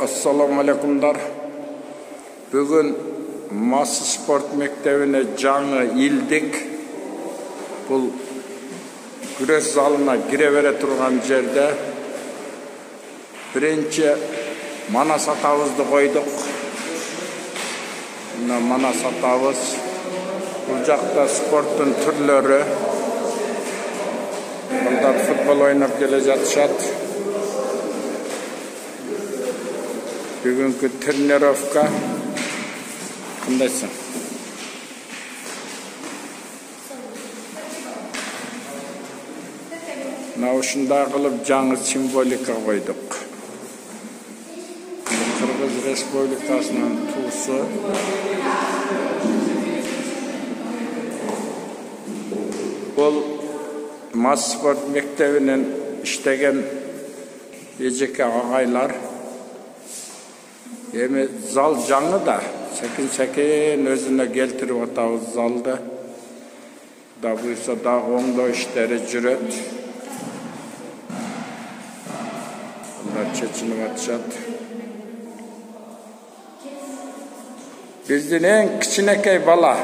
Assalamu alaikumдар. Бүгін Масы спорт мектебіне жаңы илдік. Бұл күрес залына кіре бере тұрған жерде бірінші манас атабызды қойдық. Мына манас атабыз. Бұл жақта спорттың түрлері. Балдар футбол ойнап келе жатышат. Бүгінгі тренировка қандайсың? Наушында қылып жаңы символика қойдық. Қырғыз Республикасының туысы. Бұл Мас спорт мектебінен іштеген ежеке ағайлар. Эми зал жаңы да, сәкен өзіне келтіріп атабыз залды. Да бұйса да оңдоо іштері жүрет. Олар чечініп атышат. Біздің ең кичинекей бала.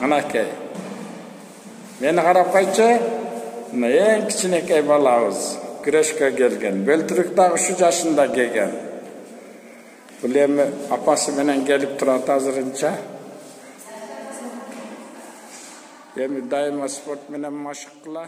Анакей. Мені қарап қайтшы. Ең кичинекей балабыз. Күрешке келген. Бөлтіріктағы 3 жашында келген. Бұл емі апасы менен келіп тұрат азырынша. Емі дайыма спорт менен машық қыла.